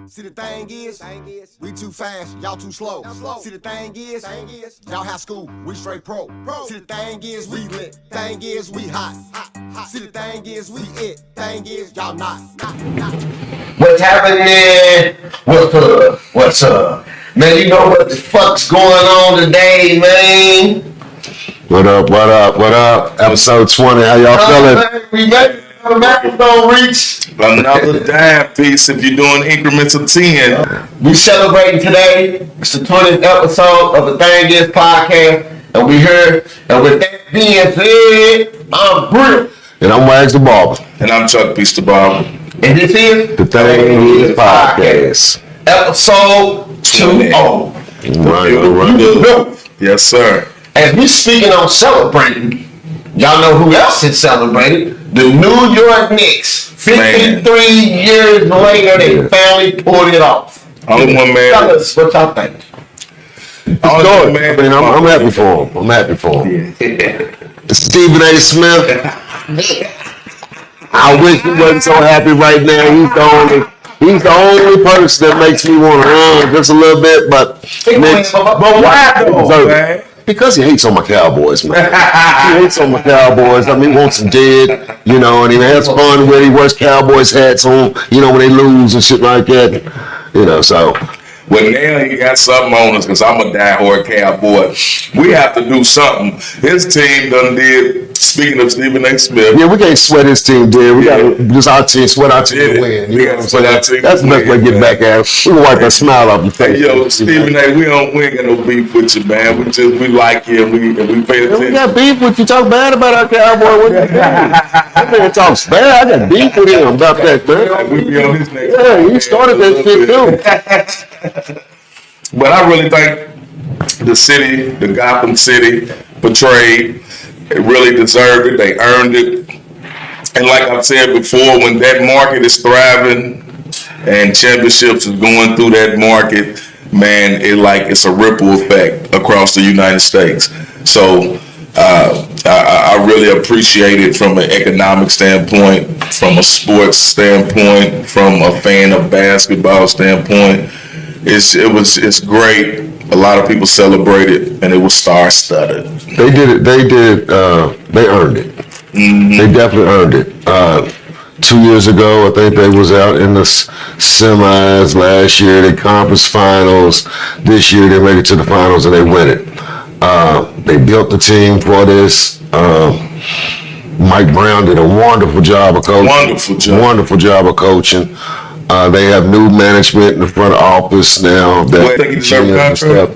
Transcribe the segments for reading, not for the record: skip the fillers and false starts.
See the thing is, we too fast, y'all too slow. See the thing is, y'all high school, we straight pro. See the thing is, we lit. Thing is, we hot. See the thing is, we it. Thing is, y'all not. What's happening? What's up? Man, you know what the fuck's going on today, man? What up? Episode 20, how y'all feeling? Man, we made the microphone reach. Another dime piece if you're doing increments of 10. We celebrating today. It's the 20th episode of the Thing Is podcast. And we here. And with that being said, I'm Britt. And I'm Wags the Barber. And I'm Chuck Piece the Barber. And this is The Thing Is podcast. Episode 20. Right. Yes, sir. As we speaking on celebrating, y'all know who else is celebrating? The New York Knicks. 53 years later, they finally pulled it off. Only one man. Tell us what y'all think. Only one man. I mean, I'm happy for him. Stephen A. Smith. I wish he wasn't so happy right now. He's the only person that makes me want to run just a little bit, but why though, man? Because he hates on my Cowboys, man. He hates on my Cowboys. I mean, he wants them dead, you know, and he has fun when he wears Cowboys hats on, you know, when they lose and shit like that, you know, so. Well, now he got something on us because I'm a diehard Cowboy. We have to do something. His team done did, speaking of Stephen A. Smith. Yeah, we can't sweat his team, dude. We got to just our team, sweat our team to win. You know what I'm saying? That's the best way to get back at him. We can wipe that smile off your face. Hey, yo, Stephen A., we ain't got no beef with you, man. We like you and we pay attention. We got beef with you. Talk bad about our Cowboy. What you mean? That man talks bad. I got beef with him about that, man. We be on this next. Yeah, he started that shit, too. But I really think the city, the Gotham City, portrayed, it really deserved it. They earned it. And like I've said before, when that market is thriving and championships is going through that market, man, it's a ripple effect across the United States. So I really appreciate it from an economic standpoint, from a sports standpoint, from a fan of basketball standpoint. It's great. A lot of people celebrated, and it was star-studded. They did it. They earned it. Mm-hmm. They definitely earned it. 2 years ago, I think they was out in the semis. Last year, the conference finals. This year, they made it to the finals, and they win it. They built the team for this. Mike Brown did a wonderful job of coaching. Wonderful job of coaching. They have new management in the front office now. I think he deserves a contract.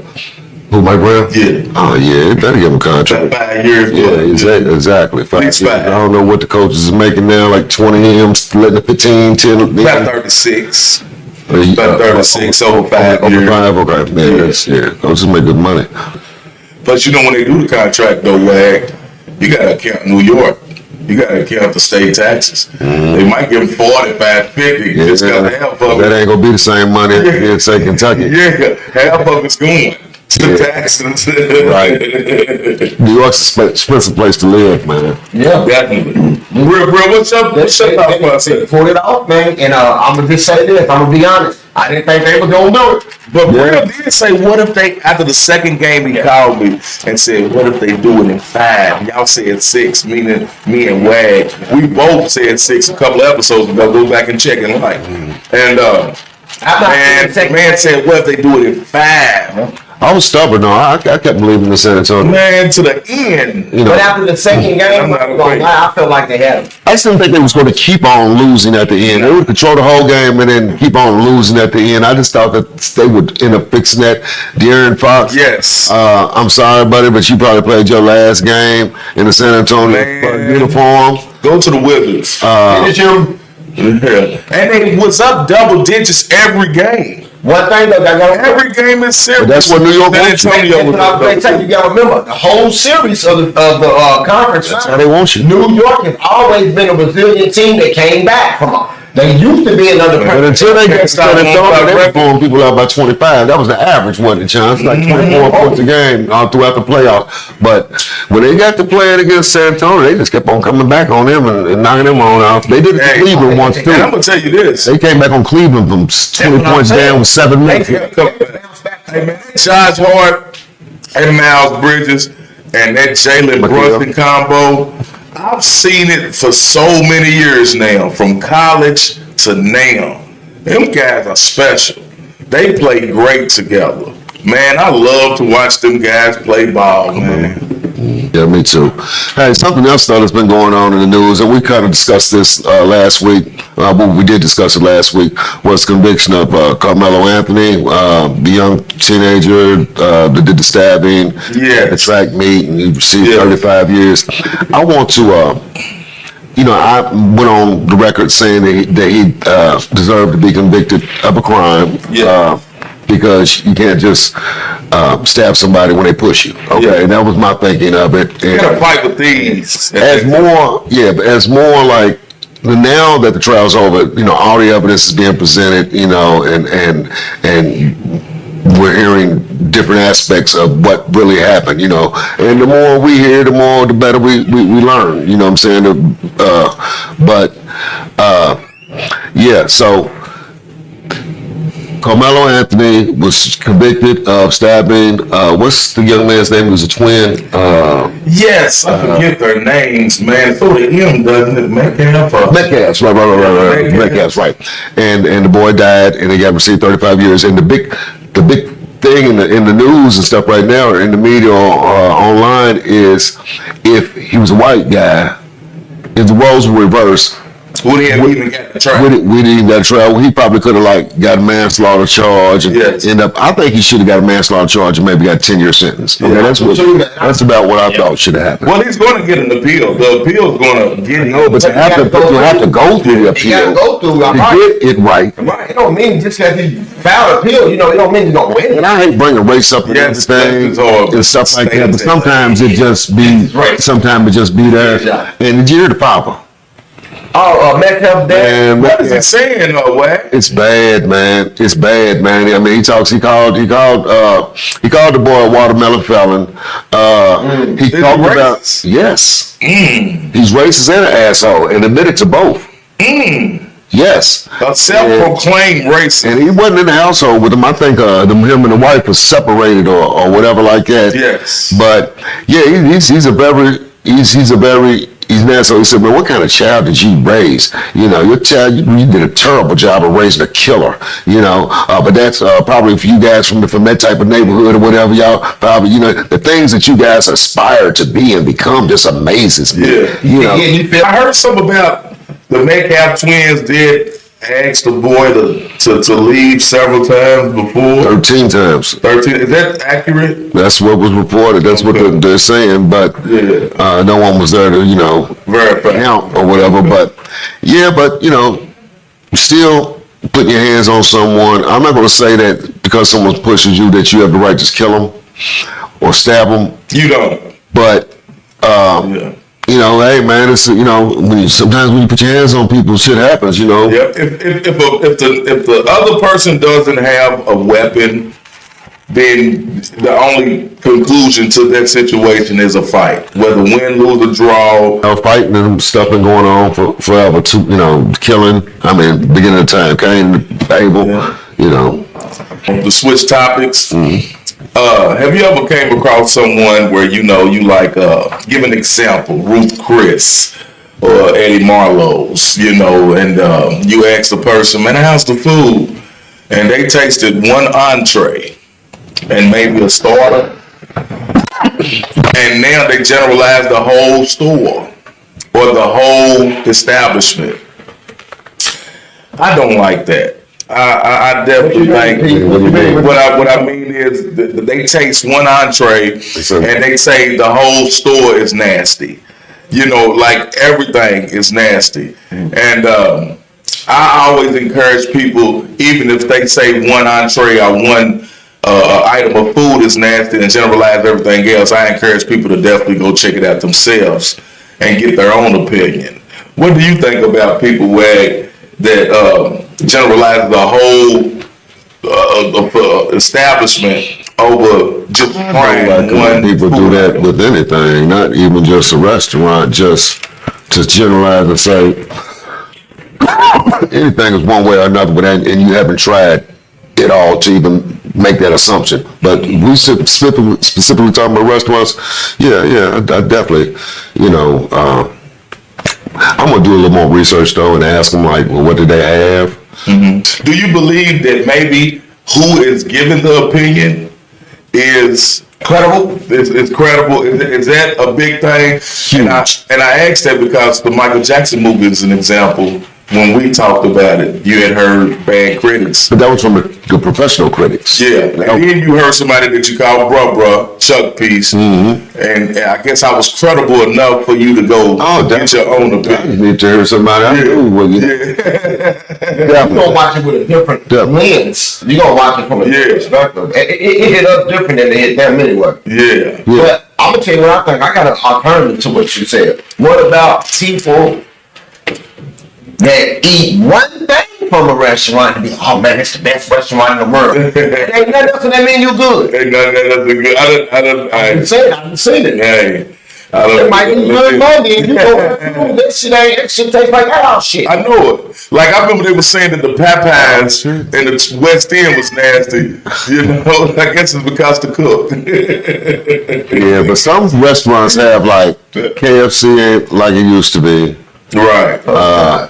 Who, Mike Brown? Yeah. Oh, yeah, they better give him a contract. 5 years. Yeah, exactly. 5 years. I don't know what the coaches are making now, like 20 M's, letting the 15, 10. About 36. About 36 over 5 years. Over 5, okay. Man, coaches make good money. But you know, when they do the contract, though, Wag, you got to count New York. You got to count the state taxes. They might give them 45, 50. Yeah, just got half of it. That ain't going to be the same money in, say, Kentucky. Yeah, half of it's going to taxes. Right. New York's an expensive place to live, man. Yeah. Definitely. Real, what's up? What's up about They pulled it off, man. And I'm going to just say this. I'm going to be honest. I didn't think they were going to do it. But Real did say, what if they, after the second game, he called me and said, what if they do it in 5? Y'all said 6, meaning me and Wag. We both said 6 a couple of episodes ago. Go back and check and like. And man said, what if they do it in 5? I was stubborn, though. I kept believing in San Antonio. Man, to the end. You know, but after the second game, I felt like they had them. I just didn't think they was going to keep on losing at the end. They would control the whole game and then keep on losing at the end. I just thought that they would end up fixing that. De'Aaron Fox. Yes. I'm sorry, buddy, but you probably played your last game in the San Antonio uniform. Go to the Wizards. Did you? Yeah. And they was up double digits every game. One thing though, every game is serious. But that's what New York wants you. You got to remember the whole series of the conference. That's how they want you. New York has always been a resilient team that came back from They used to be under But pressure. until they got started throwing, they were record. blowing people out by 25. That was the average, wasn't it, Chance? Like 24 points a game all throughout the playoffs. But when they got to playing against San Antonio, they just kept on coming back on them and knocking them on off. They did it to Cleveland once, too. And I'm going to tell you this. They came back on Cleveland from 20 points down with 7 minutes. Hey, man, Josh Hart and Miles Bridges and that Jalen Brunson combo, I've seen it for so many years now, from college to now. Them guys are special. They play great together. Man, I love to watch them guys play ball, man. Yeah, me too. Hey, something else though that's been going on in the news, and we kind of discussed this last week. We did discuss it last week. Was conviction of Carmelo Anthony, the young teenager that did the stabbing at the track meet, and he received 35 years. I want to. I went on the record saying that he deserved to be convicted of a crime. Because you can't just stab somebody when they push you. Okay, and that was my thinking of it. And You gotta fight with these. as more like now that the trial's over, all the evidence is being presented, and we're hearing different aspects of what really happened, and the more we hear, the better we learn, you know what I'm saying? So Carmelo Anthony was convicted of stabbing. What's the young man's name? He was a twin. Yes, I forget their names, man. So to him, doesn't it? Metcalf, right. Metcalf, right. And the boy died, and he got received 35 years. And the big thing in the news and stuff right now, or in the media online, is if he was a white guy, if the roles were reversed. We didn't even get the trial. We didn't even get a trial. He probably could have got a manslaughter charge and end up. I think he should have got a manslaughter charge and maybe got a 10-year sentence. Okay, that's about what I thought should have happened. Well, he's going to get an appeal. The appeal is going to get him. No, but you have to go through the appeal. To get it right. Right. It don't mean just because he filed appeal, it don't mean he's gonna win. And I hate bringing race up against things and stuff like that. But sometimes it just be. Sometimes it just be there. And you're the papa. Metcalf dead. What is he saying, Wack? It's bad, man. It's bad, man. I mean, he called the boy a watermelon felon. He talked about, yes. He's racist and an asshole, and admitted to both. Yes. A self-proclaimed racist. And he wasn't in the household with him. I think him and the wife was separated or whatever like that. Yes. But yeah, he's a very nasty. He said, man, what kind of child did you raise? Your child, you did a terrible job of raising a killer, but that's probably if you guys from that type of neighborhood or whatever, y'all probably, the things that you guys aspire to be and become just amazes me. I heard something about the Metcalf twins did ask the boy to leave several times before. 13 times. 13. Is that accurate? That's what was reported. That's what they're saying. But no one was there to, verify count or whatever. But still putting your hands on someone. I'm not going to say that because someone pushes you that you have the right to kill them or stab them. You don't. But hey man, it's sometimes when you put your hands on people, shit happens. Yeah. If the other person doesn't have a weapon, then the only conclusion to that situation is a fight, whether win, lose, or draw. Fighting and stuff been going on for forever. Killing. I mean, beginning of time, Cain, Abel. To switch topics. Have you ever came across someone where you like give an example, Ruth Chris or Eddie Marlowe's, and you ask the person, man, how's the food? And they tasted one entree and maybe a starter, and now they generalize the whole store or the whole establishment. I don't like that. I definitely think what I mean is that they taste one entree and they say the whole store is nasty. Like everything is nasty. And I always encourage people, even if they say one entree or one item of food is nasty and generalize everything else, I encourage people to definitely go check it out themselves and get their own opinion. What do you think about people where generalizes the whole establishment over just one. People do that with anything, not even just a restaurant. Just to generalize and say anything is one way or another, and you haven't tried it all to even make that assumption. But we specifically talking about restaurants. Yeah, I definitely, I'm gonna do a little more research though and ask them like, well, what did they have? Mm-hmm. Do you believe that maybe who is giving the opinion is credible? Is credible? Is that a big thing? Huge. And I asked that because the Michael Jackson movie is an example. When we talked about it, you had heard bad critics. But that was from the professional critics. Yeah, and then you heard somebody that you called bruh, Chuck Peace, and I guess I was credible enough for you to go get your own opinion. You need to hear somebody else do with you. You're gonna watch it with a different lens. You're gonna watch it from a different perspective. It hit us different than it hit them anyway. Yeah. But I'm gonna tell you what I think. I got an alternative to what you said. What about people that eat one thing from a restaurant and be, oh man, it's the best restaurant in the world. Ain't nothing else in that menu good. Ain't nothing else good. I done seen it. Hey, It might be good money and you go, that shit tastes like house shit. I know it. Like I remember they were saying that the Popeyes in the West End was nasty. I guess it's because the cook. Yeah, but some restaurants have like KFC ain't like it used to be. Right.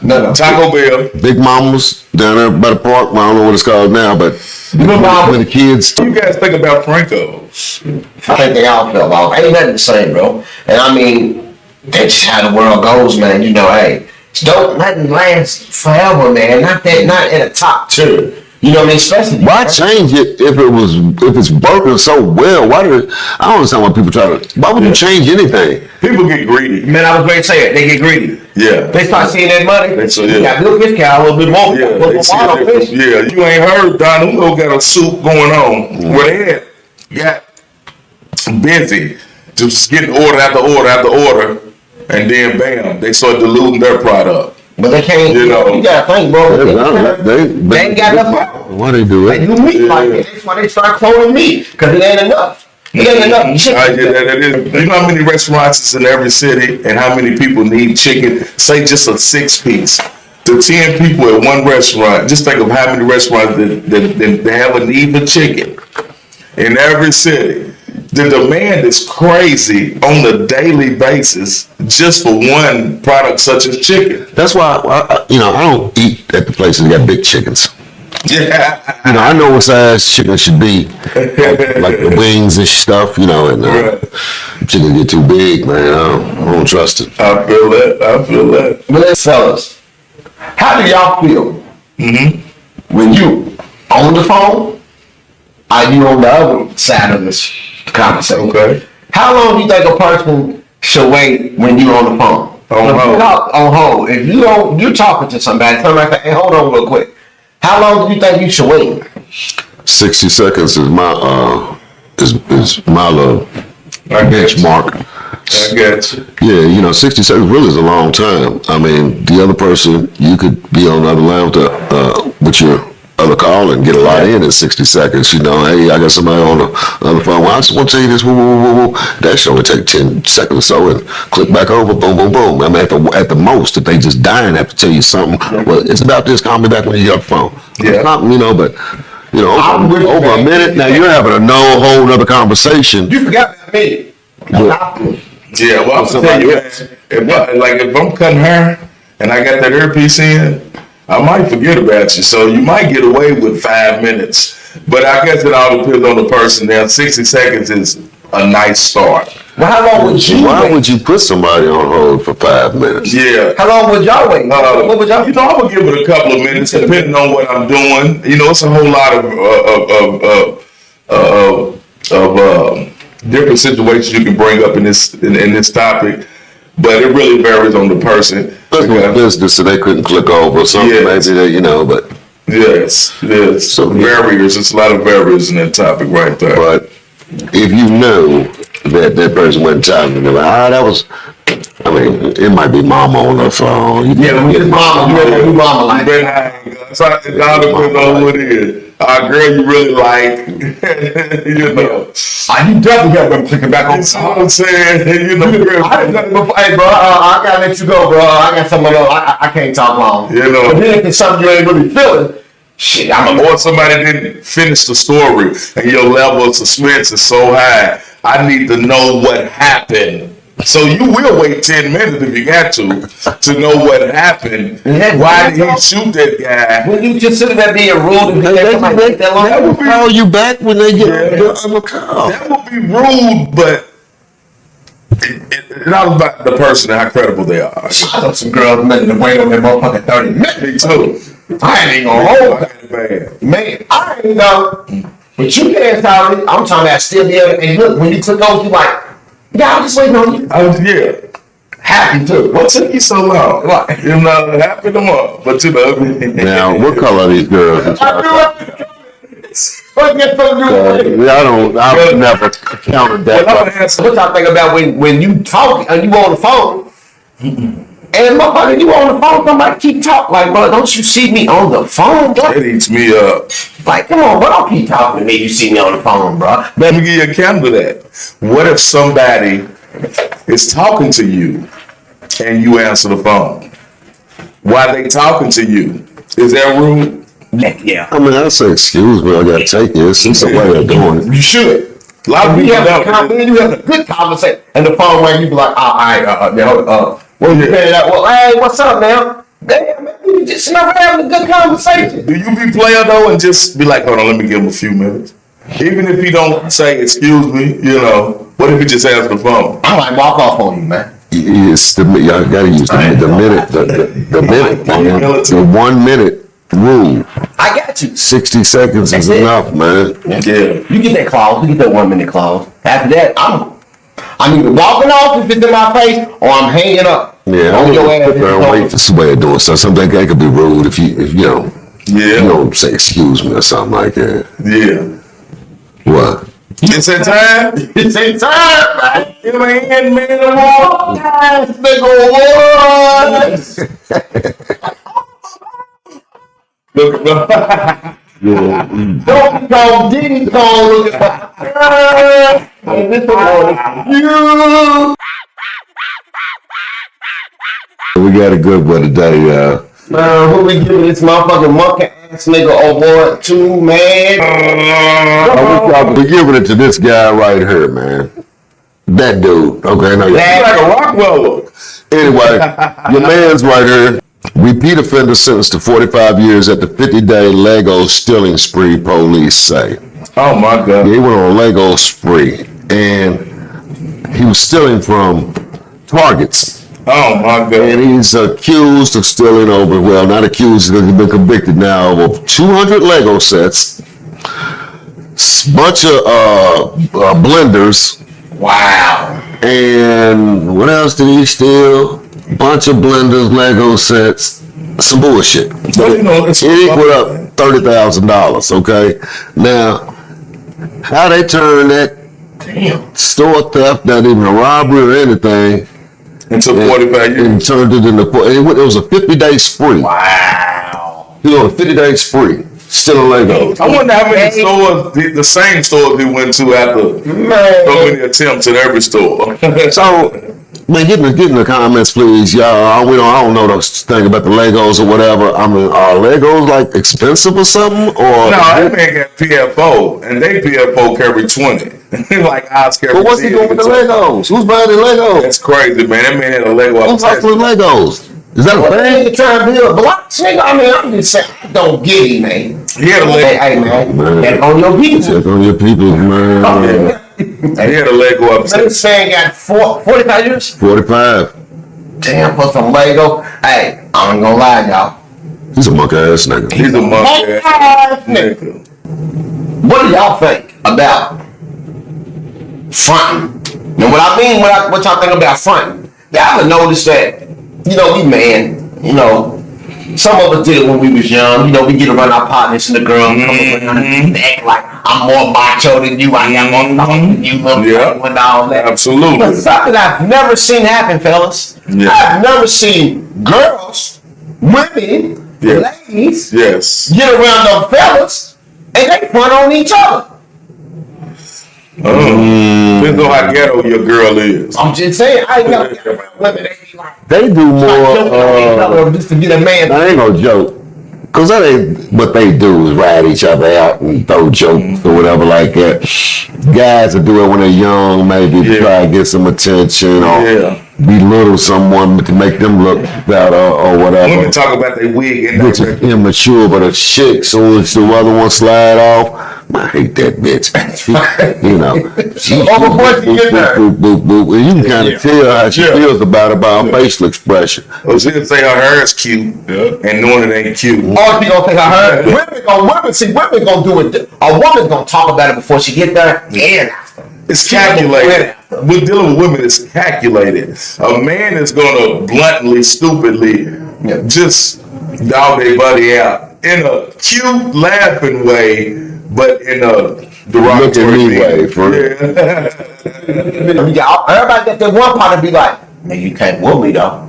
No. Taco Bell. Big Mama's down there by the park. Well, I don't know what it's called now, but when the kids. What do you guys think about Franco? I think they all fell off. Ain't nothing the same, bro. And I mean, that's just how the world goes, man. Hey, don't nothing last forever, man. Not in the top two. You know what I mean? Especially Why change it if it's working so well? I don't understand why people try to. Why would you change anything? People get greedy. Man, I was going to say it. They get greedy. Yeah. They start seeing that money. You got milk this cow a little bit more. Yeah, you ain't heard Don Uno got a soup going on where they got busy just getting order after order after order, and then bam, they start diluting their product. But they can't, you gotta think, bro. They ain't got enough power. Why they do it? They do meat like that. That's why they start cloning meat, because it ain't enough. It ain't enough chicken. That is. You know how many restaurants is in every city and how many people need chicken? Say just a 6-piece. To 10 people at one restaurant, just think of how many restaurants that have a need for chicken in every city. The demand is crazy on a daily basis just for one product such as chicken. That's why I don't eat at the places that got big chickens. Yeah. I know what size chicken should be, like the wings and stuff. And chicken get too big, man. I don't trust it. I feel that. But fellas, how do y'all feel when you on the phone? Are you on the other side of this conversation? Okay. How long do you think a person should wait when you're on the phone? On hold. If you're talking to somebody like, hey, hold on real quick. How long do you think you should wait? 60 seconds is my little benchmark. I get you. Yeah, 60 seconds really is a long time. I mean, the other person, you could be on the other line with your other call and get a lot in 60 seconds. Hey, I got somebody on the other phone. Well, I just want to tell you this. That should only take 10 seconds or so and click back over. Boom, boom, boom. I mean, at the most, if they just die and have to tell you something, well, it's about this. Call me back when you get off the phone. Yeah. But over a minute. Now you're having a whole nother conversation. You forgot about me. Yeah, well, I'm tell you, if I'm cutting hair and I got that earpiece in, I might forget about you. So you might get away with 5 minutes. But I guess it all depends on the person. Now, 60 seconds is a nice start. Well, how long would you Why wait? would you put somebody on hold for 5 minutes? Yeah. How long would y'all wait? What would y'all? I'm gonna give it a couple of minutes, depending on what I'm doing. It's a whole lot of different situations you can bring up in this topic, but it really varies on the person. Business, so they couldn't click over or something. Yes. Maybe but yes. So barriers. It's a lot of barriers in that topic right there. But if you know that person wasn't talking, they're like, that was. I mean, it might be mama on the phone. Yeah, when it's mama, you know, mama like Man, so it all depends on who it is. Girl, you really like, you know. You definitely got to click it back on. You know what I'm saying? You know, girl. Hey, bro, I gotta let you go, bro. I got something else. I can't talk long. You know. But then if it's something you ain't really feeling, shit, or somebody didn't finish the story and your level of suspense is so high. I need to know what happened. So you will wait 10 minutes if you got to know what happened. Why did he shoot that guy? When you consider that being rude, they will call you back when they get the call. That would be rude, but it's all about the person and how credible they are. I know some girls letting them wait on their motherfucking 30 minutes. Me too. I ain't gonna hold that. Man, I ain't know. But you can't tell me. I'm talking about still be able to, and look, when you click on, you like, yeah, I'm just waiting on you. Yeah. Happy too. What took you so long? What? You know, happy them up. But you know. Now, what color are these girls? I've never counted that. What y'all think about when you talk and you on the phone, and motherfucker, you on the phone, somebody keep talking, like, bro, don't you see me on the phone, bro? It eats me up. Like, come on, bro, don't keep talking to me, you see me on the phone, bro. Let me give you a counter to that. What if somebody is talking to you and you answer the phone? Why they talking to you? Is that rude? Yeah. I mean, I say, excuse me, I gotta take this. It's a way of doing it. You should. A lot of You people have don't. you have a good conversation, and the phone where you be like, all right, well, you paying that? Well, hey, what's up, man? Damn, man, you just never having a good conversation. Do you be playing though and just be like, hold on, let me give him a few minutes? Even if he don't say, excuse me, you know, what if he just answers the phone? I might walk off on you, man. It's y'all gotta use the minute, the minute, man. The 1 minute rule. I got you. 60 seconds is enough, man. Yeah. You get that clause. You get that 1 minute clause. After that, I'm either walking off if it's in my face, or I'm hanging up. Yeah, on your ass. wait. This is the way of doing stuff. Something that could be rude if you know. Yeah. You don't say excuse me or something like that. Yeah. What? It's that time? It's in time, man. You ain't man no more. Yes, nigga, what? Look, Don't go, Diddy Kong. Look at you. We got a good one today, Man, who we giving this motherfucking monkey ass nigga award to, man? We're giving it to this guy right here, man. That dude. Okay, no, like a Rockwell. Anyway, your man's right here. Repeat offender sentenced to 45 years at the 50-day Lego stealing spree, police say. Oh my God. He went on a Lego spree, and he was stealing from Targets. Oh my God. And he's accused of stealing not accused, because he's been convicted now of 200 Lego sets, bunch of blenders. Wow. And what else did he steal? Bunch of blenders, Lego sets, some bullshit. Well, you know, It equaled up $30,000, okay? Now, how they turn that store theft, not even a robbery or anything, until 45 years. and turned it into, it was a 50-day spree. Wow. He was on a 50-day spree, stealing Legos. I wonder how many stores, the same stores he went to after so many attempts at every store. So, man, get in the comments, please, y'all. I don't know the thing about the Legos or whatever. I mean, are Legos like expensive or something? Or No, that man got PFO, and they PFO carry 20. Like ours carry. But what's he doing with the Legos? Who's buying the Legos? That's crazy, man. That man had a Lego. Who's hustling Legos? Is that a thing? Nigga trying to build blocks, nigga. I mean, I'm just saying, don't get him, man. He had a Lego. Hey, man. Check on your people. Check on your people, man. He had a Lego upstairs. This man got 45 years? 45. Damn, for some Lego. Hey, I ain't gonna lie, y'all. He's a monkey ass nigga. He's a monkey ass nigga. What do y'all think about fronting? And what I mean, what y'all think about fronting? Y'all ever notice that, you know, we man, you know, some of us did it when we was young. You know, we get around our partners and the girl, come around and act like I'm more macho than you. I got more thought than you. And all that. Absolutely. But something I've never seen happen, fellas. Yeah. I've never seen girls, women, ladies get around them fellas and they front on each other. Depends on how ghetto your girl is. I'm just saying, I ain't never get around women. They be like, They do more. just to get a man. I ain't gonna joke. Cause that ain't what they do is ride each other out and throw jokes or whatever like that. Guys will do it when they're young, maybe try to get some attention or belittle someone to make them look better or whatever. Women talk about their wig Which is immature, but a chick, so as the other one slide off, I hate that bitch. You know, and you can kind of tell how she feels about it by her facial expression. Well, she'll say her hair is cute, and knowing it ain't cute. Oh, you gonna think I heard? Women gonna do it. A woman's gonna talk about it before she get there. And it's calculated. We're dealing with women. It's calculated. A man is gonna bluntly, stupidly, just dog their buddy out in a cute, laughing way, but in a derogatory way. Everybody got that one part to be like, man, you can't whoop me though.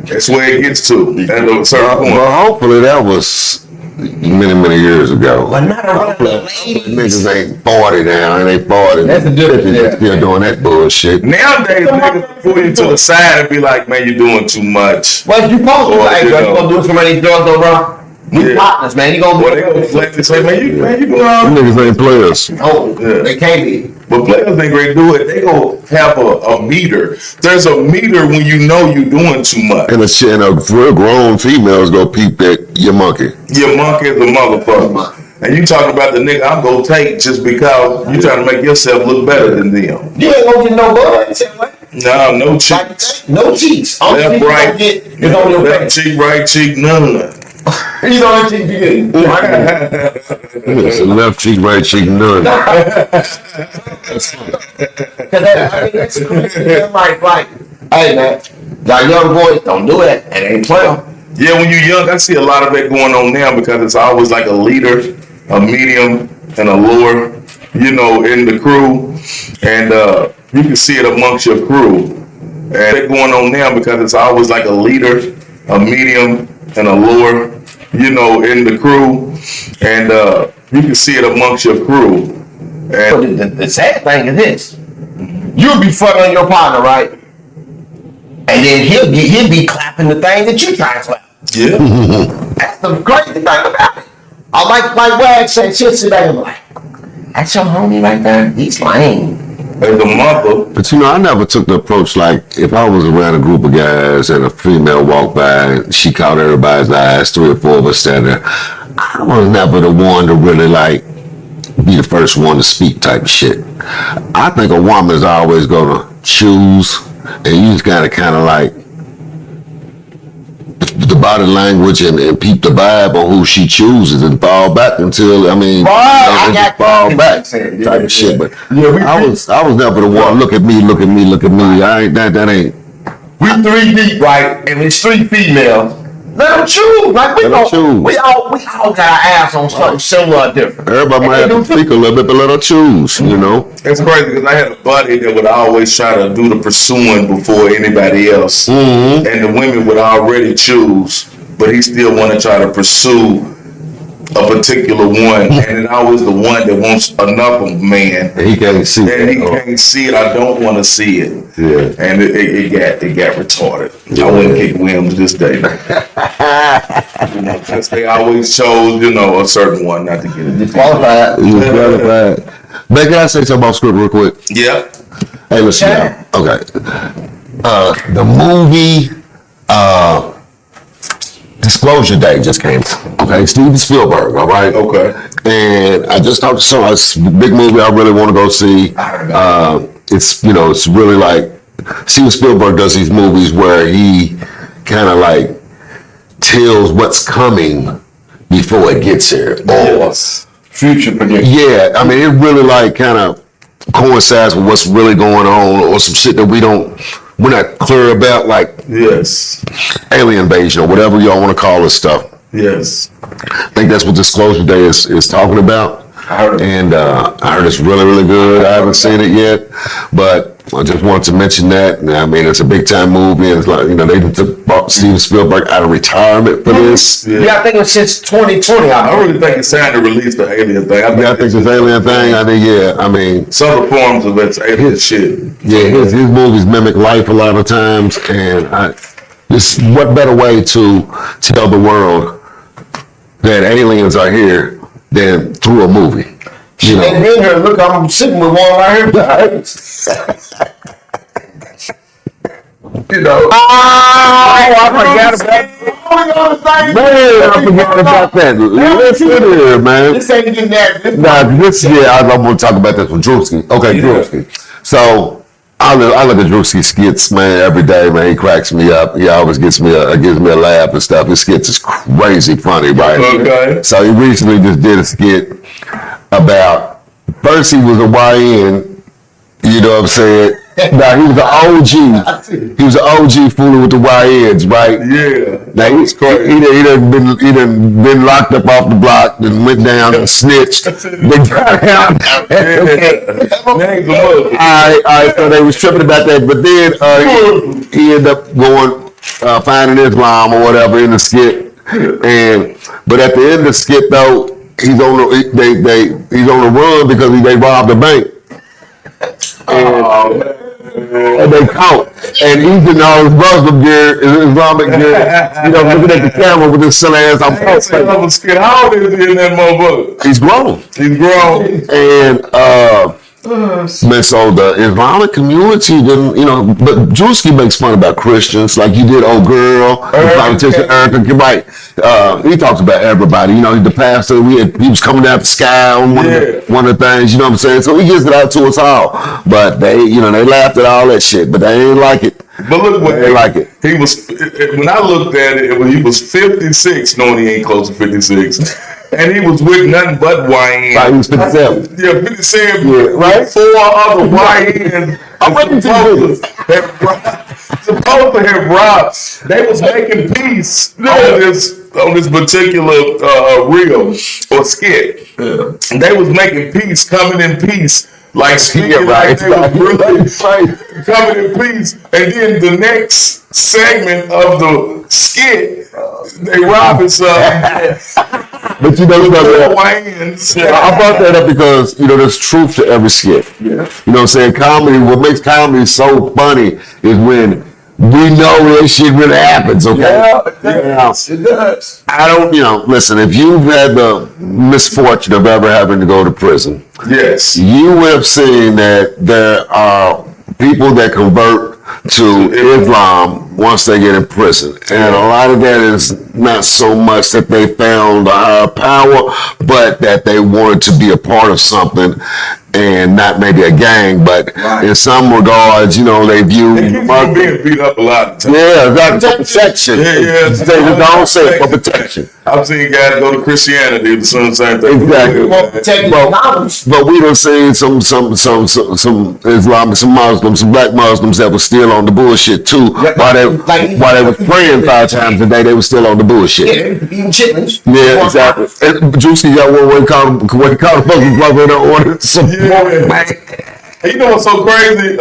That's where it gets to. At a certain point. Well, hopefully that was many years ago. But not around the ladies. Niggas ain't 40 now, and they 40. That's the difference. They're still doing that bullshit. Nowadays, niggas pull you to the side and be like, man, you're doing too much. Well, you supposed to be like, bro, you gonna do some of these drugs though, bro? We partners, man. You gonna do they gonna flex and say, man, you doing all Them niggas ain't players. Oh, they can't be. But players ain't great do it. They go have a meter. There's a meter when you know you're doing too much. And a real grown females go peep that your monkey. Your monkey is a motherfucker. And you talking about the nigga I'm gonna take just because you trying to make yourself look better than them. You ain't gonna get no blood. No cheeks. No cheeks. All Left, right. Is on your Left cheek, right cheek, none. You know that cheek you get. It's a left cheek, right cheek, none. That's crazy. Like, hey man, y'all young boys don't do that. It ain't playing. Yeah, when you're young, I see a lot of that going on now because it's always like a leader, a medium, and a lower, in the crew. And you can see it amongst your crew. And it's going on now because it's always like a leader, a medium, and a lower, in the crew. And you can see it amongst your crew. And The sad thing is this. You'll be fucking on your partner, right? And then he'll be clapping the thing that you trying to clap. yeah. That's the crazy thing about it. I like Wag said, she'll sit back and be like, that's your homie right there? He's lame. As a mother. But I never took the approach like if I was around a group of guys and a female walked by and she caught everybody's eyes, 3 or 4 of us standing there, I was never the one to really like be the first one to speak type of shit. I think a woman is always gonna choose, and you just gotta kind of like the body language and peep the vibe on who she chooses and fall back until fall back type of shit. But I was never the one. Look at me. I ain't that ain't. We 3 deep, right? And it's 3 females. Let them choose. Like we all got our ass on something similar or different. Everybody might have to speak a little bit, but let her choose. It's crazy because I had a buddy that would always try to do the pursuing before anybody else. And the women would already choose, but he still want to try to pursue a particular one. And it always the one that wants enough of a man. And he can't see it. And he can't see it. I don't want to see it. Yeah. And it got retarded. I wouldn't kick Williams this day. Because they always chose, a certain one not to get it. Disqualified. But can I say something about script real quick? Yeah. Hey, listen, Yeah. okay. The movie Disclosure Day just came out. Okay, Steven Spielberg, all right? Okay. And I just talked to someone, it's a big movie I really want to go see. It's, it's really like, Steven Spielberg does these movies where he kind of like tells what's coming before it gets here. Yes. Future prediction. Yeah, I mean, it really like kind of coincides with what's really going on or some shit that we're not clear about, like Yes. alien invasion or whatever y'all want to call this stuff. Yes. I think that's what Disclosure Day is talking about. And I heard it's really, really good. I haven't seen it yet, but I just want to mention that. I mean, it's a big time movie. It's like, they took Steven Spielberg out of retirement for this. Yeah, I think it was since 2020. I really think it's time to release the alien thing. I think it's alien thing. I mean, some forms of it's alien shit. Yeah, his movies mimic life a lot of times, and what better way to tell the world that aliens are here than through a movie? And in here, look, I'm sitting with one right here. I forgot about that. Man, I forgot about that. Listen here, man. This ain't getting that. I'm going to talk about this with Drewski. Okay, Drewski. So, I look at Drewski skits, man, every day, man. He cracks me up. He always gives me a laugh and stuff. His skits is crazy funny, right? Okay. So he recently just did a skit about, first he was a YN, you know what I'm saying? Now he was an OG. He was an OG fooling with the YNs, right? Yeah. Now he was crazy. He done been locked up off the block, then went down and snitched. They got out. All right, so they was tripping about that, but then he ended up going finding Islam or whatever in the skit. But at the end of the skit though, he's on the run because they robbed a bank. And they caught, and he's in all his Muslim gear, his Islamic gear, looking at the camera with his silly ass. How old is he in that motherfucker? He's grown. And man, so the Islamic community didn't, but Drewski makes fun about Christians, like you did Old Girl, the politician Erica, right? He talks about everybody. The pastor, he was coming out the sky on one of the things, you know what I'm saying? So he gets it out to us all. But they laughed at all that shit, but they ain't like it. But look what they like it. He was, when I looked at it, when he was 56, knowing he ain't close to 56. And he was with nothing but YN. Right, he was 57. Yeah, 57, right? 4 other YNs. I'm ready supposed to have robbed. They was making peace on this particular reel or skit. And they was making peace, coming in peace. Like speaking like they was really coming in peace. And then the next segment of the skit, they robbing something. But I brought that up because there's truth to every skit. Yeah. You know what I'm saying? Comedy. What makes comedy so funny is when we know that shit really happens. Okay. Yeah, it does. I don't. Listen. If you've had the misfortune of ever having to go to prison, yes, you will have seen that there are people that convert to Islam once they get in prison. And a lot of that is not so much that they found a higher power, but that they wanted to be a part of something and not maybe a gang, but in some regards, they view being beat up a lot. Yeah, exactly. For protection. Don't say it, for protection. I've seen guys go to Christianity the same thing. Exactly. But we done seen some Islamic, some Muslims, some black Muslims that were still on the bullshit too. While they was praying 5 times a day, they were still on the bullshit. Yeah, eating chitlins. Yeah, exactly. Juicy got one called a Muslim brother in order. You know what's so crazy?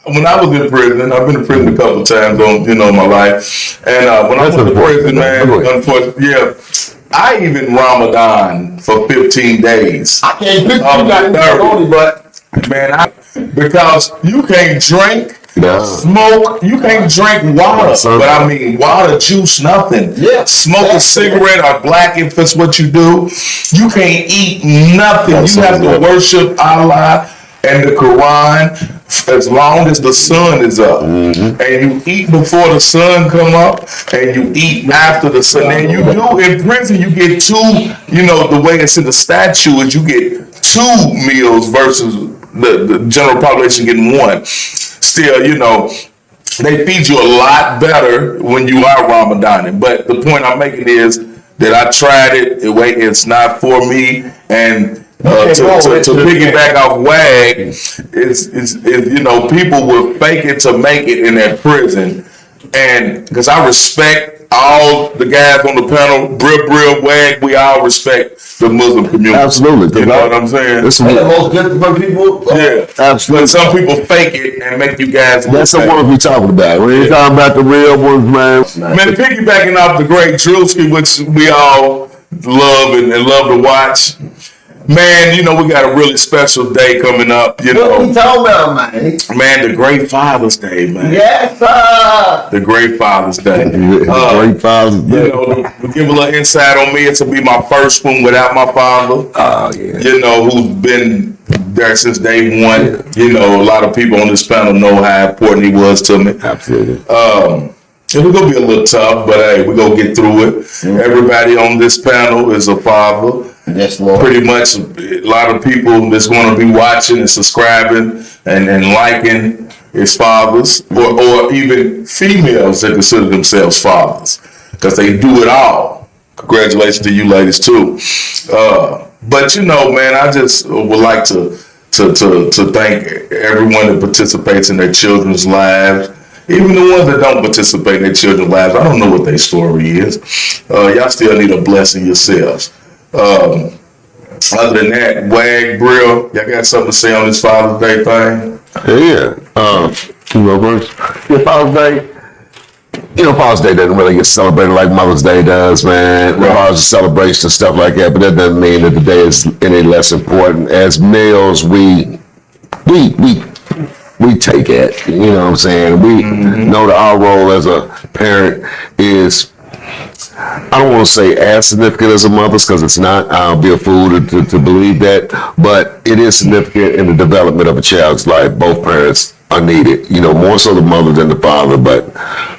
When I was in prison, I've been in prison a couple of times on my life. And when I was in prison, man, unfortunately, I even Ramadan for 15 days. I can't do that, but man, because you can't drink, smoke, you can't drink water. But I mean, water, juice, nothing. Yeah, smoke a cigarette or black if that's what you do. You can't eat nothing. You have to worship Allah and the Quran as long as the sun is up. Mm-hmm. And you eat before the sun come up, and you eat after the sun. And you do in prison, you get 2. The way it's in the statute is you get 2 meals versus the general population getting 1. Still, they feed you a lot better when you are Ramadaning. But the point I'm making is that I tried it. It's not for me. And to piggyback off WAG, it's people will fake it to make it in that prison. And because I respect all the guys on the panel, Brill, Wag, we all respect the Muslim community. Absolutely. You know what I'm saying? It's And the most different people. Yeah. Absolutely. But some people fake it and make you guys look That's the fake. ones we talking about. We ain't talking about the real ones, man. Man, piggybacking off the great Drewski, which we all love and love to watch. Man, you know, we got a really special day coming up, you What we know. talking about, man? Man, the Great Father's Day, man. Yes, sir. The Great Father's Day. Great Father's You Day. know, to give a little insight on me, it's to be my first one without my father. Oh, yeah. You know, who's been there since day one. Yeah. You know, a lot of people on this panel know how important he was to me. Absolutely. It's gonna be a little tough, but hey, we're gonna get through it. Everybody on this panel is a father. Yes, Lord. Pretty much a lot of people that's gonna be watching and subscribing and liking is fathers, or even females that consider themselves fathers, because they do it all. Congratulations to you ladies too. But you know, man, I just would like to thank everyone that participates in their children's lives. Even the ones that don't participate in their children's lives, I don't know what their story is. Y'all still need a blessing yourselves. Other than that, Wag, Brill, y'all got something to say on this Father's Day thing? Yeah. You know, first, yeah, Father's Day. You know, Father's Day doesn't really get celebrated like Mother's Day does, man. Right. Father's celebration and stuff like that, but that doesn't mean that the day is any less important. As males, we take it. You know what I'm saying? We know that our role as a parent is, I don't want to say as significant as a mother's, because it's not. I'll be a fool to believe that, but it is significant in the development of a child's life. Both parents are needed. You know, more so the mother than the father, but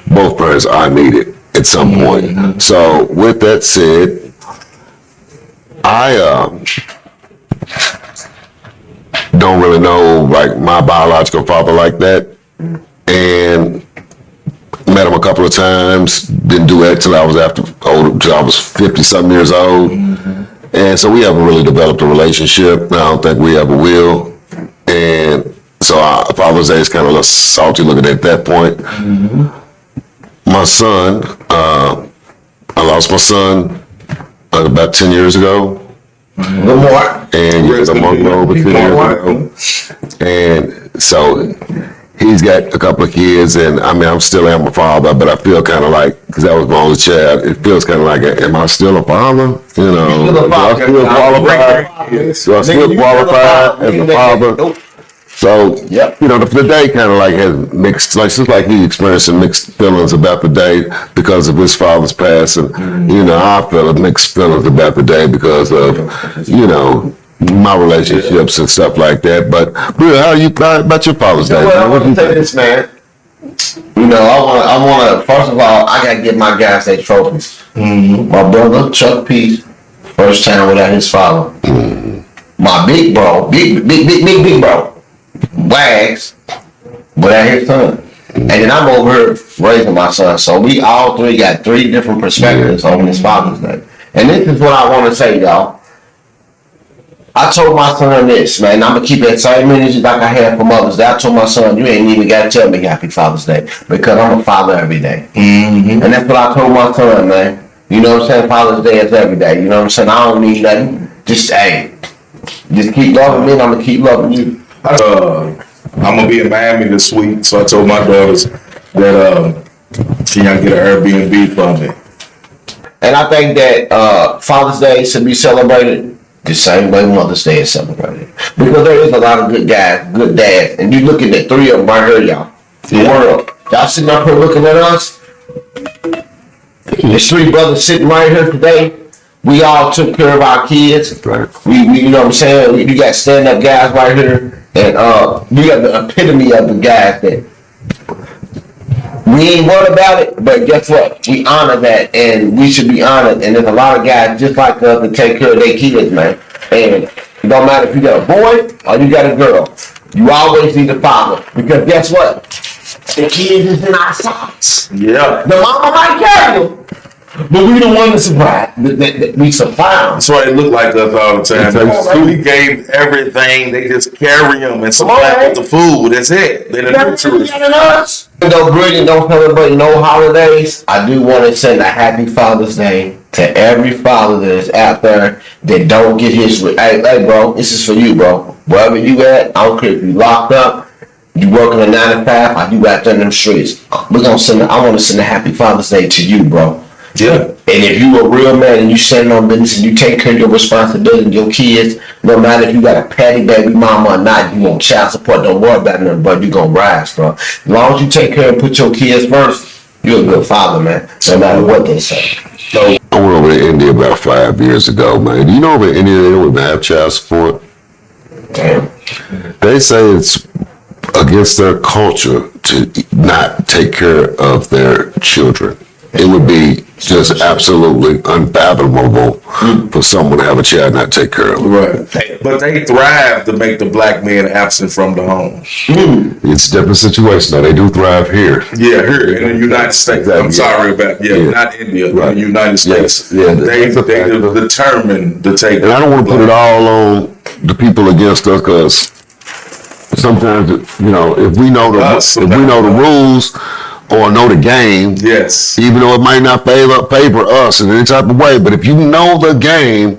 both parents are needed at some point. So with that said, I don't really know like my biological father like that, and met him a couple of times. Didn't do that till I was till I was 50-something years old, and so we haven't really developed a relationship. I don't think we ever will, and so Father's Day is kind of a little salty looking at that point. My son, I lost my son about 10 years ago. Good morning. And he was a month old, 10 years ago. And so he's got a couple of kids, and I mean, I'm still am a father, but I feel kind of like, because that was my only child, it feels kind of like, am I still a father? You know, do I still qualify? Do I still qualify as a father? So, Yep. you know, the day kind of like has mixed, like, just like he's experiencing mixed feelings about the day because of his father's passing. You know, I feel mixed feelings about the day because of, you know, my relationships and stuff like that. But, Bill, how about your Father's Day? Well, I Man? What want do to you say think? this, man. You know, I want to. First of all, I gotta give my guys their trophies. My brother Chuck Peace, first time without his father. My big bro, big bro, Wags, without his son. And then I'm over here raising my son. So we all three got three different perspectives on this Father's Day. And this is what I want to say, y'all. I told my son this, man. I'm gonna keep that same energy like I had for Mother's Day. I told my son, you ain't even gotta tell me Happy Father's Day because I'm a father every day. And that's what I told my son, man. You know what I'm saying? Father's Day is every day. You know what I'm saying? I don't need nothing. Just keep loving me, and I'm gonna keep loving you. I'm gonna be in Miami this week, so I told my daughters that can y'all get an Airbnb for me. And I think that Father's Day should be celebrated the same way Mother's Day is celebrated. Because there is a lot of good guys, good dads. And you looking at three of them right here, y'all. The world. Y'all sitting up here looking at us. There's three brothers sitting right here today. We all took care of our kids. Right. We you know what I'm saying? You got stand-up guys right here. And you got the epitome of the guys that we ain't worried about it, but guess what? We honor that, and we should be honored. And there's a lot of guys just like us that take care of their kids, man. And it don't matter if you got a boy or you got a girl. You always need a father. Because guess what? The kids is in our socks. Yeah. The mama might carry them, But we the one that supply, that we supply them. That's why they look like us all the time. We gave everything. They just carry them and supply with the food. That's it. They're the nurturers. Even though Brittany don't celebrate no holidays, I do want to send a happy Father's Day to every father that is out there that don't get his. Hey, bro, this is for you, bro. Wherever you at, I don't care if you locked up, you working a 9 to 5, like you out there in them streets. I want to send a happy Father's Day to you, bro. Yeah. And if you a real man and you stand on business and you take care of your responsibility and your kids, no matter if you got a patty baby mama or not, you want child support, don't worry about nothing, bro. You gonna rise, bro. As long as you take care and put your kids first, you're a good father, man. No matter what they say. So I went over to India about 5 years ago, man. Do you know over in India they don't even have child support? Damn. They say it's against their culture to not take care of their children. It would be just absolutely unfathomable for someone to have a child not take care of them. Right. But they thrive to make the black man absent from the home. It's a different situation, though. They do thrive here. Yeah, here in the United States. Exactly. I'm sorry about not India, Right. in the United States. Yeah, they determined to take. And I don't want to put it all on the people against us, because sometimes, if we know the rules or know the game, yes, even though it might not favor us in any type of way, but if you know the game,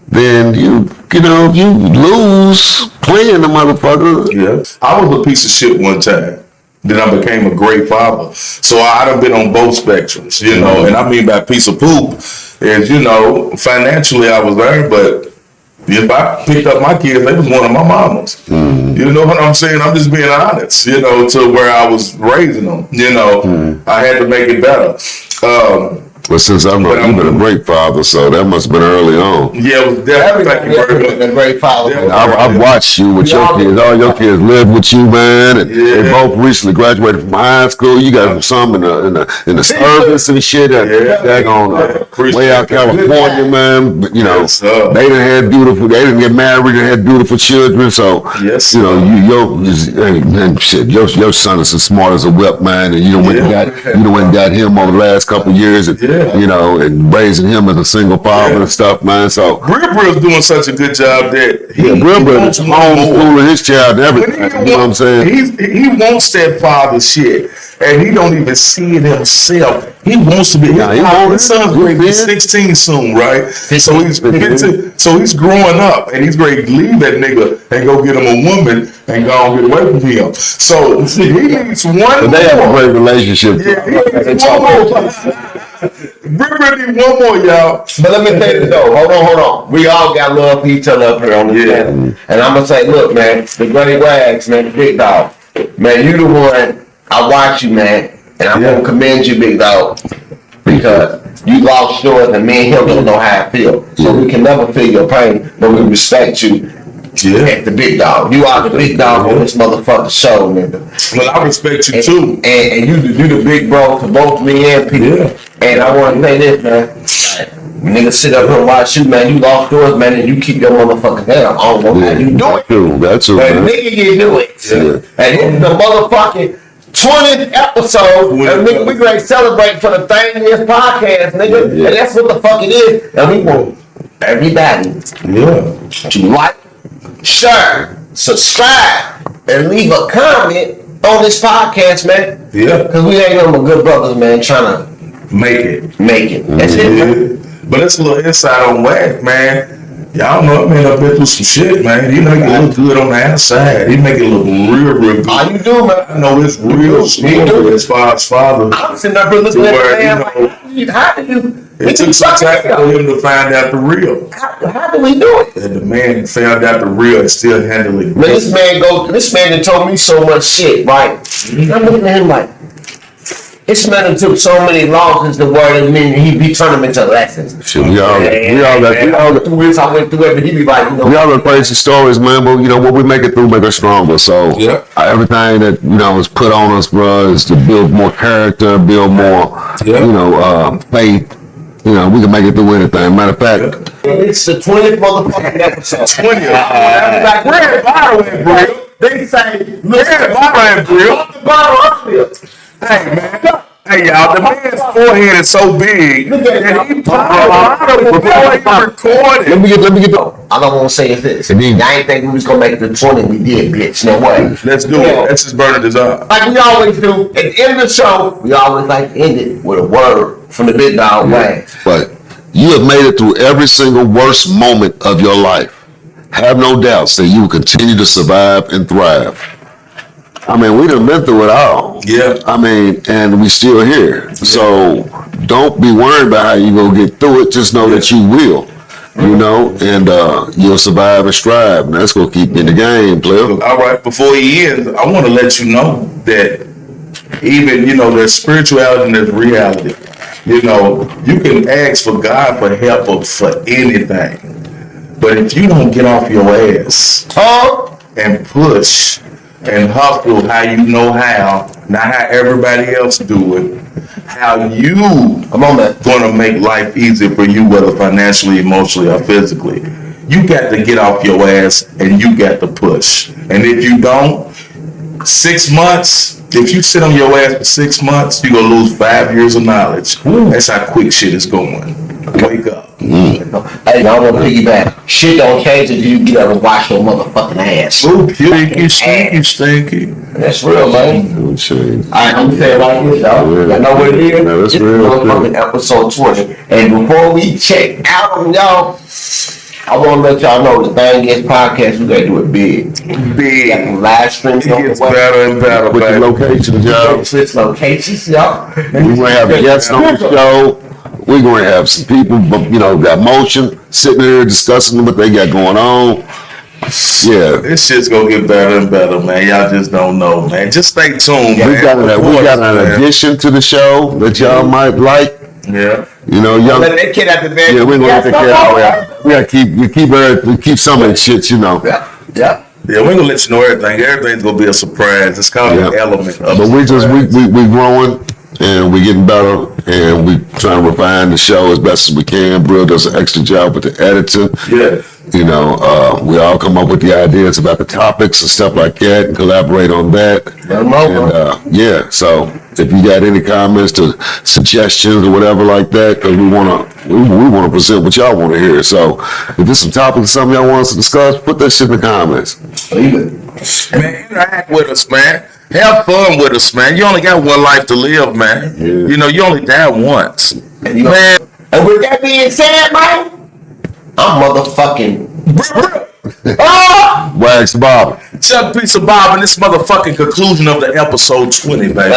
then you lose playing the motherfucker. Yeah, I was a piece of shit one time. Then I became a great father. So I done been on both spectrums, and I mean by piece of poop is, financially I was there, but if I picked up my kids, they was one of my mamas. You know what I'm saying? I'm just being honest, to where I was raising them. I had to make it better. But since you've been a great father, so that must have been early on. Yeah, it was definitely a great father. I've watched you with your kids. All your kids live with you, man. And they both recently graduated from high school. You got some in the service and shit. They're on way out California, man. But, they didn't get married and had beautiful children. So your son is as smart as a whip, man. And you went and got him over the last couple of years. And raising him as a single father and stuff, man. So Brill's doing such a good job that Brill is homeschooling his child and everything. You know what I'm saying? He wants that father shit, and he don't even see it himself. He wants to be. His son's going to be 16 soon, right? So he's 15, so he's growing up, and he's ready to leave that nigga and go get him a woman and go and get away from him. So he needs one. But they have a great relationship. Brill need one more, y'all. But let me tell you though, hold on. We all got love for each other up here on the channel. And I'm gonna say, look, man, the Great Wags, man, the big dog. Man, you the one, I watch you, man, and I'm gonna commend you, big dog. Because you lost yours and me and him don't know how I feel. So we can never feel your pain, but we respect you. At the big dog. You are the big dog on this motherfucking show, nigga. Well, I respect you too. And you the big bro to both me and people. Yeah. And I want to say this, man. Nigga sit up here and watch you, man. You lost yours, man, and you keep your motherfucking head up. I don't know how you do it. That's true, but man. nigga, you do it. Yeah. And this is the motherfucking 20th episode, and nigga, we gonna celebrate for the Thing Is podcast, nigga. Yeah. And that's what the fuck it is. And we want everybody to like, share, subscribe, and leave a comment on this podcast, man. Yeah. Because we ain't no good brothers, man, trying to make it. That's it, man. But it's a little insight on Wack, man. Y'all know, man, I've been through some shit, man. You make it look good on the outside. He make it look real good. All you do, man. I know it's real smooth as far as father. I'm sitting up here looking at the man like, how do you... It took some time for him to find out the real. How do we do it? And the man found out the real and still handling it. Man, this man that told me so much shit, right? I'm looking at him like, this man that took so many losses to word of me, he turned them into lessons. Shit, we all through this, I went through it, but he be like, we all got crazy stories, man, but what we make it through make us stronger. So everything that is put on us, bro, is to build more character, build more faith. We can make it through anything. Matter of fact, it's the 20th motherfucking episode. 20th. Like, where the bottle at, bro? They say, look at the bottle at, bro. The bottle up here. Hey, man. Hey y'all, the man's forehead is so big that he probably recorded. Let me get. All I want to say is this: y'all ain't think we was gonna make it to 20. We did, bitch. Now what? Let's do it. Let's just burn it desire. Like we always do. At the end of the show, we always like to end it with a word from the big dog way. But you have made it through every single worst moment of your life. Have no doubts that you will continue to survive and thrive. I mean, we done been through it all. Yeah. I mean, and we still here. So don't be worried about how you gonna get through it. Just know that you will. You know, and you'll survive and strive, and that's gonna keep you in the game, player. All right, before he ends, I want to let you know that even, there's spirituality and there's reality. You can ask for God for help for anything. But if you don't get off your ass and push and hustle how you know how, not how everybody else do it, how you gonna make life easier for you, whether financially, emotionally, or physically. You got to get off your ass and you got to push. And if you don't, 6 months, if you sit on your ass for 6 months, you're gonna lose 5 years of knowledge. That's how quick shit is going. Wake up. Hey, I want to piggyback. Shit don't change until you get up and wash your motherfucking ass. Ooh, stinky. That's real, man. Don't change. Alright, I'm gonna say it like this, y'all. I know what it is. No, that's It's real. motherfucking episode 20. And before we check out on y'all, I want to let y'all know the Thing Is podcast, we gotta do it big. We got some live streams It on the gets way. better and better, With the baby. locations, y'all. Switch locations, y'all. We're gonna have guests on the show. We're gonna have some people, got motion, sitting here discussing what they got going on. Yeah. This shit's gonna get better and better, man. Y'all just don't know, man. Just stay tuned, man. We got an addition to the show that y'all might like. Yeah. Young. Let that kid out the bed. Yeah, we're gonna let that kid out. We gotta keep some of that shit, Yeah. Yeah, we're gonna let you know everything. Everything's gonna be a surprise. It's called an element of But we surprise. growing and we getting better and we trying to refine the show as best as we can. Brill does an extra job with the editing. Yeah. We all come up with the ideas about the topics and stuff like that and collaborate on that. And, so if you got any comments to suggestions or whatever like that, because we wanna present what y'all want to hear. So if there's some topics, something y'all want us to discuss, put that shit in the comments. Man, interact with us, man. Have fun with us, man. You only got one life to live, man. Yeah. You only die once. Man. And with that being said, man, I'm motherfucking. Wax Bob. Chuck Piece of Bob, and this motherfucking conclusion of the episode 20, baby.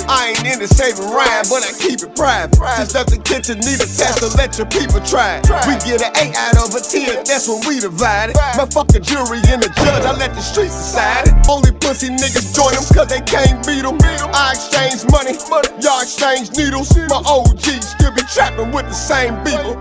I ain't in to save a rhyme, but I keep it private. Just left the kitchen, need a test to let your people try. We get an 8 out of a 10, that's when we divide it. My fucking jury and the judge, I let the streets decide it. Only pussy niggas join them cause they can't beat them. I exchange money, y'all exchange needles. My OG still be trapping with the same people.